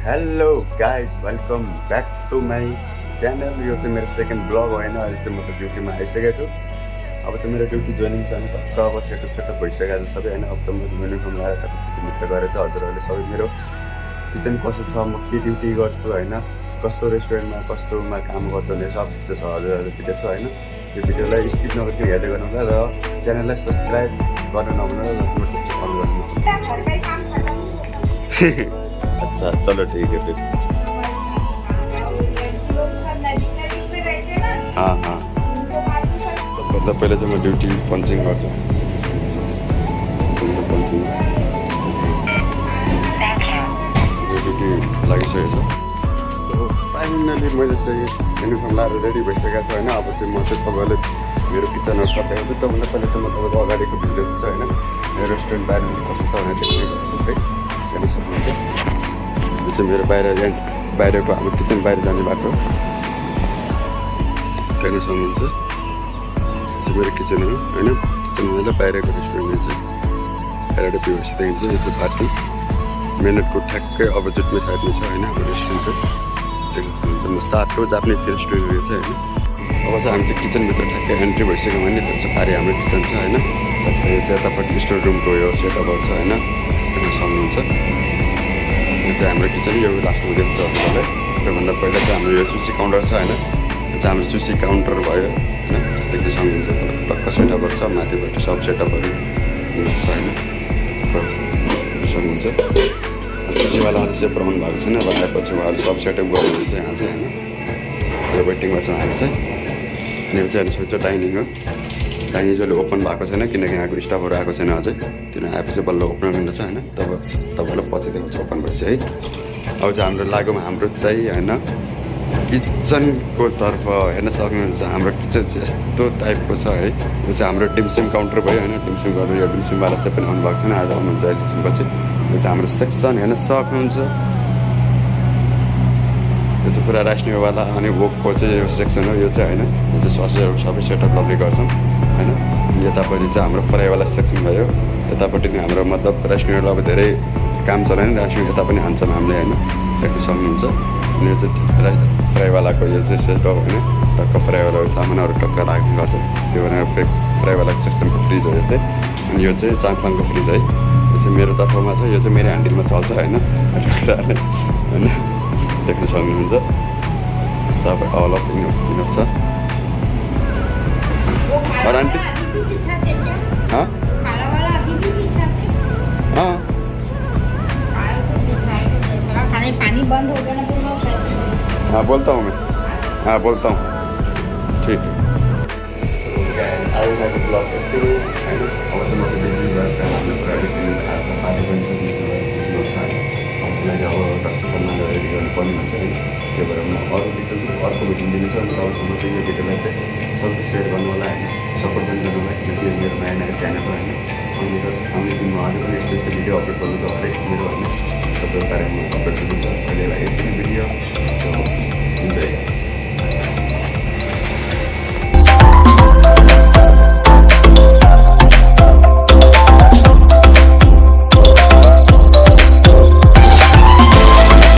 Hello guys welcome back to my channel. यो चाहिँ मेरो सेकेन्ड ब्लग होइन। अहिले चाहिँ म त ड्युटीमा आइसकेको छु। अब चाहिँ मेरो ड्युटी जोइनिङ छ भने टक्क अब सेटअप भइसकेको छ सबै होइन। अब चाहिँ म युनिफर्म लगाएर किचनभित्र गएर चाहिँ हजुरहरूले सबै मेरो किचन कसो छ, म के ड्युटी गर्छु होइन, कस्तो रेस्टुरेन्टमा कस्तोमा काम गर्छु भने सब त्यो छ हजुरहरूले भिडियो छ होइन। यो भिडियोलाई स्किप नगरिकन हेर्दै गर्नु होला र च्यानललाई सब्सक्राइब गर्न नभुल्नु र नोटिफिकेसन अन गर्नु। अच्छा चलो ठीक है फिर। हाँ हाँ मतलब पहले चाहिँ म ड्युटी पन्चिङ गर्छु। पन्चिङ ड्युटी लागिसकेको छ। सो फाइनली मैले चाहिँ युनिफर्म लाएर रेडी भइसकेको छु होइन। अब चाहिँ म चाहिँ तपाईँले मेरो किचनहरू सबै हुन्छ। त्योभन्दा पहिले चाहिँ म तपाईँको अगाडिको भिडियो छ होइन। मेरो रेस्टुरेन्ट बाहिर कस्तो छ भनेर देख्नु है हेर्नु सक्नुहुन्छ। यो चाहिँ मेरो बाहिरको हाम्रो किचन बाहिर जाने बाटो हेर्नु सक्नुहुन्छ। यो चाहिँ मेरो किचन हो होइन। किचन मैले बाहिरको रेस्टुरेन्टमा चाहिँ एउटा प्युसी देखिन्छ। यो चाहिँ पार्किङ मेन रोडको ठ्याक्कै अपोजिटमै साइडमा छ होइन हाम्रो रेस्टुरेन्ट चाहिँ। साटो जापानिज रेस्टुरेन्ट रहेछ होइन। अब चाहिँ हामी चाहिँ किचनभित्र ठ्याक्कै एन्ट्री भइसक्यो भने त्यो चाहिँ पारि हाम्रो किचन छ होइन। यो चाहिँ यतापट्टि स्टोर रुमको यो सेटअपहरू छ होइन हेर्नु सक्नुहुन्छ। यो चाहिँ हाम्रो किचन यो लास्टमा देख्छ तपाईँलाई। त्योभन्दा पहिला चाहिँ हाम्रो यो सुसी काउन्टर छ होइन। यो चाहिँ हाम्रो सुसी काउन्टर भयो होइन। देख्न सक्नुहुन्छ टक्क सेटअपहरू छ माथिबाट सब सेटअपहरू छ होइन सक्नुहुन्छ। सुसीवालाहरू चाहिँ प्रमाण भएको छैन। अब आएपछि उहाँहरू सब सेटअप गर्नुहुन्छ यहाँ चाहिँ होइन। यो वेटिङमा छ हामी चाहिँ। अनि यो चाहिँ हेर्नु सक्छ डाइनिङ हो। डाइनिङ जहिले ओपन भएको छैन किनकि यहाँको स्टाफहरू आएको छैन अझै। तिनीहरू आएपछि बल्ल ओपन हुनेछ होइन। तब तपाईँलाई पछि देखाउँछ ओपन भएपछि है। अब चाहिँ हाम्रो लागौँ हाम्रो चाहिँ होइन किचनको तर्फ हेर्न सक्नुहुन्छ। हाम्रो किचन चाहिँ यस्तो टाइपको छ है। यो चाहिँ हाम्रो डिमसिम काउन्टर भयो होइन। डिमसिम गर्नु यो डिमसिमवाला चाहिँ पनि आउनुभएको छैन आज आउनुहुन्छ अहिलेपछि। यो चाहिँ हाम्रो सेक्सन हेर्न सक्नुहुन्छ। यो चाहिँ पुरा रास्नेवाला अनि वोकको चाहिँ यो सेक्सन हो यो चाहिँ होइन। यो चाहिँ ससेसहरू सबै सेटअप लभली गर्छौँ होइन। यतापट्टि चाहिँ हाम्रो फ्राईवाला सेक्सन भयो। यतापट्टि नै हाम्रो मतलब रेस्टुरेन्ट अब धेरै काम चलायो नि रेस्टुरेन्ट यता पनि हान्छौँ हामीले होइन देख्न सक्नुहुन्छ। अनि यो चाहिँ फ्राईवालाको यो चाहिँ सेटअप होइन। टक्क फ्राईवालाको सामानहरू टक्क राख्ने गर्छ। त्यो भनेर फ्राईवालाको सेक्सनको फ्रिज हो यो चाहिँ। अनि यो चाहिँ चाङफाङको फ्रिज है। यो चाहिँ मेरो तर्फमा छ। यो चाहिँ मेरो ह्यान्डलमा चल्छ होइन होइन देख्न सक्नुहुन्छ। सबै अल अफ इनफ छ। और आंटी हाँ हाँ पानी बंद हो गया ना तो हाँ बोलता हूँ मैं। हाँ बोलता हूँ ठीक है। ब्लग करते हुए होइन। अब चाहिँ म चाहिँ बिजी भएर पार्टी पनि अब डक्टरमा रेडी गर्नुपर्ने हुन्छ है। त्यो भएर म अरू भिडियो चाहिँ अर्को भिडियो दिनेछु। अनि अरूसम्म चाहिँ यो भिडियोलाई चाहिँ सबैले सेयर गर्नु होला होइन। सपोर्ट पनि गर्नु होला किनकि मेरो नयाँ नयाँ च्यानल हो होइन। अनि आउने दिनमा अझै पनि यस्तो भिडियो अपलोड गर्नु छ हरेक मेरो होइन। सबैको बारेमा अपलोड गर्नु छ। अहिलेलाई यति भिडियो।